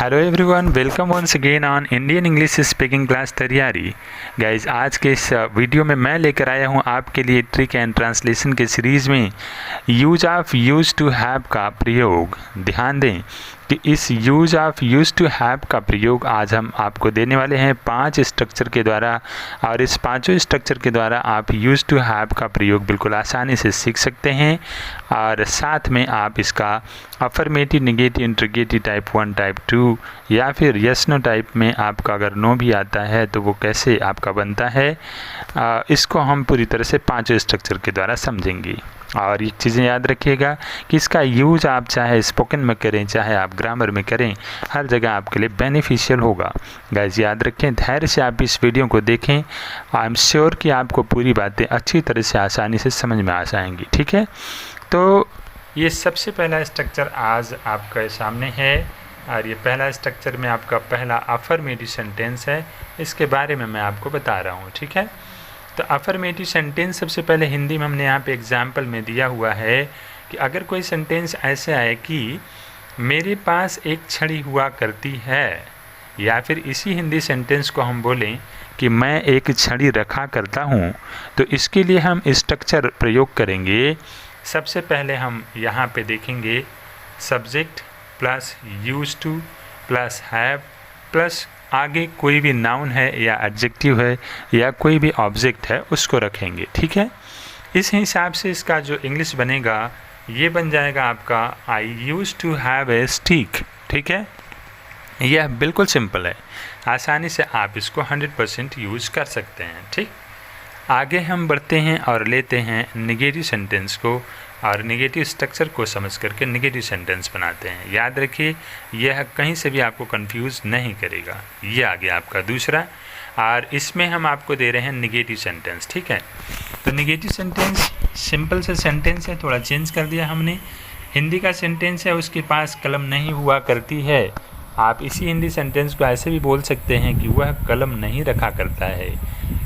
Hello everyone, welcome once again on Indian English speaking class तैयारी। Guys, आज के इस वीडियो में मैं लेकर आया हूं आपके लिए ट्रिक एंड ट्रांसलेशन के सीरीज़ में use of use to have का प्रयोग। ध्यान दें कि इस use of use to have का प्रयोग आज हम आपको देने वाले हैं 5 स्ट्रक्चर के द्वारा, और इस पांचों स्ट्रक्चर के द्वारा आप यूज टू हैव का प्रयोग बिल्कुल आसानी से सीख सकते हैं। और साथ में आप इसका affirmative, negative, interrogative type 1, type 2 या फिर यस नो टाइप में आपका अगर नो भी आता है तो वो कैसे आपका बनता है, इसको हम पूरी तरह से 5 स्ट्रक्चर के द्वारा समझेंगे। और ये चीज़ें याद रखिएगा कि इसका यूज आप चाहे स्पोकन में करें चाहे आप ग्रामर में करें, हर जगह आपके लिए बेनिफिशियल होगा। गाइस, याद रखें, धैर्य से आप इस वीडियो को देखें। आई एम श्योर कि आपको पूरी बातें अच्छी तरह से आसानी से समझ में आ जाएंगी। ठीक है, तो ये सबसे पहला स्ट्रक्चर आज आपके सामने है, और ये पहला स्ट्रक्चर में आपका पहला अफर्मेटिव सेंटेंस है। इसके बारे में मैं आपको बता रहा हूँ। ठीक है, तो अफर्मेटिव सेंटेंस सबसे पहले हिंदी में हमने यहाँ पे एग्जाम्पल में दिया हुआ है कि अगर कोई सेंटेंस ऐसे आए कि मेरे पास एक छड़ी हुआ करती है, या फिर इसी हिंदी सेंटेंस को हम बोलें कि मैं एक छड़ी रखा करता हूँ, तो इसके लिए हम स्ट्रक्चर प्रयोग करेंगे। सबसे पहले हम यहाँ पे देखेंगे subject plus use two plus have plus आगे कोई भी नाउन है या एडजेक्टिव है या कोई भी ऑब्जेक्ट है उसको रखेंगे। ठीक है, इस हिसाब से इसका जो इंग्लिश बनेगा ये बन जाएगा आपका I use to have a stick. ठीक है, यह बिल्कुल सिंपल है, आसानी से आप इसको 100% यूज कर सकते हैं। ठीक, आगे हम बढ़ते हैं और लेते हैं नेगेटिव सेंटेंस को, और नेगेटिव स्ट्रक्चर को समझ करके नेगेटिव सेंटेंस बनाते हैं। याद रखिए, यह कहीं से भी आपको कंफ्यूज नहीं करेगा। ये आ गया आपका दूसरा, और इसमें हम आपको दे रहे हैं नेगेटिव सेंटेंस। ठीक है, तो नेगेटिव सेंटेंस सिंपल से सेंटेंस है, थोड़ा चेंज कर दिया हमने। हिंदी का सेंटेंस है, उसके पास कलम नहीं हुआ करती है। आप इसी हिंदी सेंटेंस को ऐसे भी बोल सकते हैं कि वह कलम नहीं रखा करता है।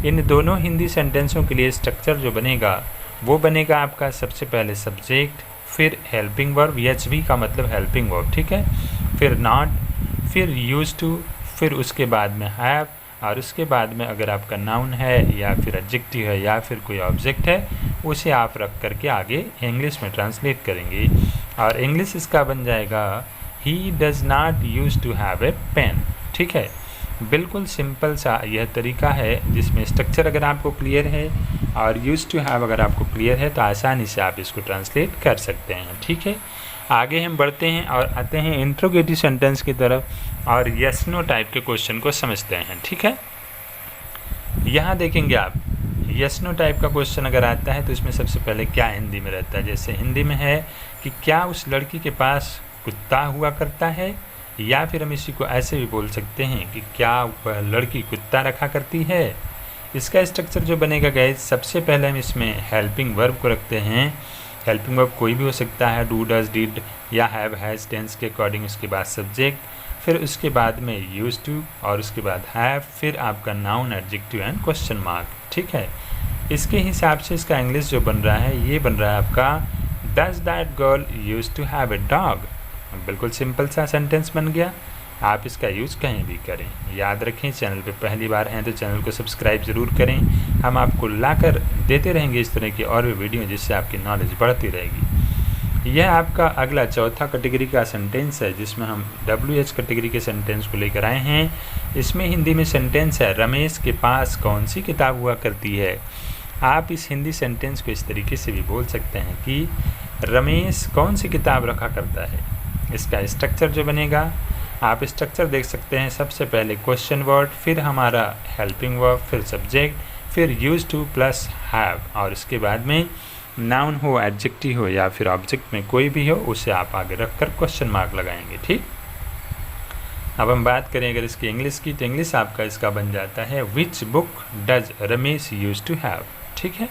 इन दोनों हिंदी सेंटेंसों के लिए स्ट्रक्चर जो बनेगा वो बनेगा आपका सबसे पहले सब्जेक्ट, फिर हेल्पिंग वर्ब, एचवी का मतलब हेल्पिंग वर्ब। ठीक है, फिर नॉट, फिर यूज टू, फिर उसके बाद में हैव, और उसके बाद में अगर आपका नाउन है या फिर एडजेक्टिव है या फिर कोई ऑब्जेक्ट है उसे आप रख करके आगे इंग्लिश में ट्रांसलेट करेंगे। और इंग्लिश इसका बन जाएगा ही does not use to have a pen. ठीक है, बिल्कुल सिंपल सा यह तरीका है जिसमें स्ट्रक्चर अगर आपको क्लियर है और यूज टू हैव अगर आपको क्लियर है तो आसानी से आप इसको ट्रांसलेट कर सकते हैं। ठीक है, आगे हम बढ़ते हैं और आते हैं इंट्रोगेटिव सेंटेंस की तरफ, और यस नो टाइप के क्वेश्चन को समझते हैं। ठीक है, यहाँ देखेंगे आप यस नो टाइप का क्वेश्चन अगर आता है तो इसमें सबसे पहले क्या हिंदी में रहता है। जैसे हिंदी में है कि क्या उस लड़की के पास कुत्ता हुआ करता है, या फिर हम इसी को ऐसे भी बोल सकते हैं कि क्या वह लड़की कुत्ता रखा करती है। इसका स्ट्रक्चर जो बनेगा गाइस, सबसे पहले हम इसमें हेल्पिंग वर्ब को रखते हैं। हेल्पिंग वर्ब कोई भी हो सकता है, डू, डज, डिड या हैव, हैज़ टेंस के अकॉर्डिंग। उसके बाद सब्जेक्ट, फिर उसके बाद में यूज टू, और उसके बाद हैव, फिर आपका noun, adjective and question mark. ठीक है, इसके हिसाब से इसका इंग्लिश जो बन रहा है ये बन रहा है आपका does that girl use to have a dog. बिल्कुल सिंपल सा सेंटेंस बन गया। आप इसका यूज़ कहीं भी करें। याद रखें, चैनल पे पहली बार हैं तो चैनल को सब्सक्राइब ज़रूर करें। हम आपको लाकर देते रहेंगे इस तरह की और भी वीडियो जिससे आपकी नॉलेज बढ़ती रहेगी। यह आपका अगला चौथा कैटेगरी का सेंटेंस है जिसमें हम WH कैटेगरी के सेंटेंस को लेकर आए हैं। इसमें हिंदी में सेंटेंस है रमेश के पास कौन सी किताब हुआ करती है। आप इस हिंदी सेंटेंस को इस तरीके से भी बोल सकते हैं कि रमेश कौन सी किताब रखा करता है। इसका स्ट्रक्चर जो बनेगा आप स्ट्रक्चर देख सकते हैं। सबसे पहले क्वेश्चन वर्ड, फिर हमारा हेल्पिंग वर्ब, फिर सब्जेक्ट, फिर यूज टू प्लस हैव, और इसके बाद में नाउन हो, एडजेक्टिव हो या फिर ऑब्जेक्ट में कोई भी हो उसे आप आगे रखकर क्वेश्चन मार्क लगाएंगे। ठीक, अब हम बात करें अगर इसकी इंग्लिश की, तो इंग्लिश आपका इसका बन जाता है which book does Ramesh use to have. ठीक है,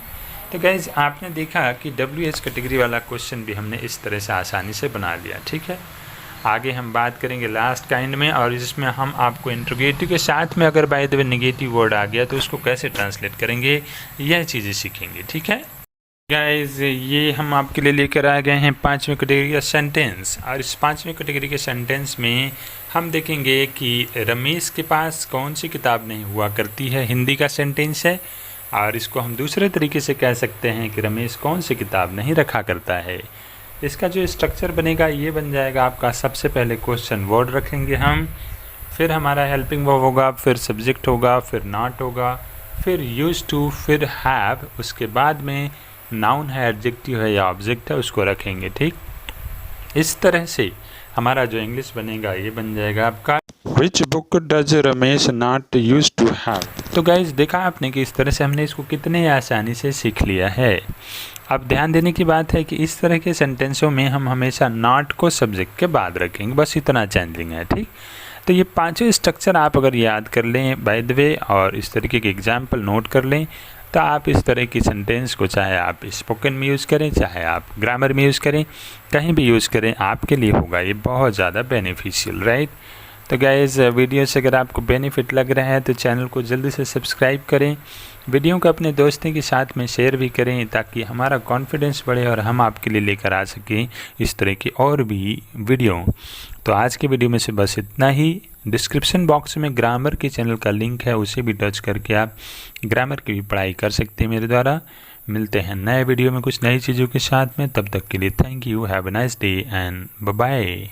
तो गाइज आपने देखा कि WH कैटेगरी वाला क्वेश्चन भी हमने इस तरह से आसानी से बना लिया। ठीक है, आगे हम बात करेंगे लास्ट काइंड में, और जिसमें हम आपको इंट्रोगेटिव के साथ में अगर by the way negative word आ गया तो उसको कैसे ट्रांसलेट करेंगे यह चीज़ें सीखेंगे। ठीक है। गाइस ये हम आपके लिए लेकर आ गए हैं 5वीं कैटेगरी का सेंटेंस। और इस 5वीं कैटेगरी के सेंटेंस में हम देखेंगे कि रमेश के पास कौन सी किताब नहीं हुआ करती है। हिंदी का सेंटेंस है और इसको हम दूसरे तरीके से कह सकते हैं कि रमेश कौन सी किताब नहीं रखा करता है। इसका जो स्ट्रक्चर बनेगा ये बन जाएगा आपका, सबसे पहले क्वेश्चन वर्ड रखेंगे हम, फिर हमारा हेल्पिंग वर्ब होगा, फिर सब्जेक्ट होगा, फिर नॉट होगा, फिर यूज टू, फिर हैव, उसके बाद में नाउन है, एडजेक्टिव है या ऑब्जेक्ट है उसको रखेंगे। ठीक, इस तरह से हमारा जो इंग्लिश बनेगा ये बन जाएगा आपका which book does Ramesh not use to have. तो गाइज देखा आपने कि इस तरह से हमने इसको कितने आसानी से सीख लिया है। अब ध्यान देने की बात है कि इस तरह के सेंटेंसों में हम हमेशा नॉट को सब्जेक्ट के बाद रखेंगे, बस इतना चेंजिंग है। ठीक, तो ये पांचों स्ट्रक्चर आप अगर याद कर लें बाय द वे और इस तरीके के एग्जाम्पल नोट कर लें तो आप इस तरह की सेंटेंस को चाहे आप स्पोकन में यूज़ करें, चाहे आप ग्रामर में यूज़ करें, कहीं भी यूज़ करें, आपके लिए होगा ये बहुत ज़्यादा बेनिफिशियल, राइट। तो गाइस वीडियो से अगर आपको बेनिफिट लग रहा है तो चैनल को जल्दी से सब्सक्राइब करें, वीडियो को अपने दोस्तों के साथ में शेयर भी करें ताकि हमारा कॉन्फिडेंस बढ़े और हम आपके लिए लेकर आ सकें इस तरह की और भी वीडियो। तो आज की वीडियो में से बस इतना ही। डिस्क्रिप्शन बॉक्स में ग्रामर के चैनल का लिंक है, उसे भी टच करके आप ग्रामर की भी पढ़ाई कर सकते हैं मेरे द्वारा। मिलते हैं नए वीडियो में कुछ नई चीज़ों के साथ में, तब तक के लिए thank you, have a nice day and bye bye.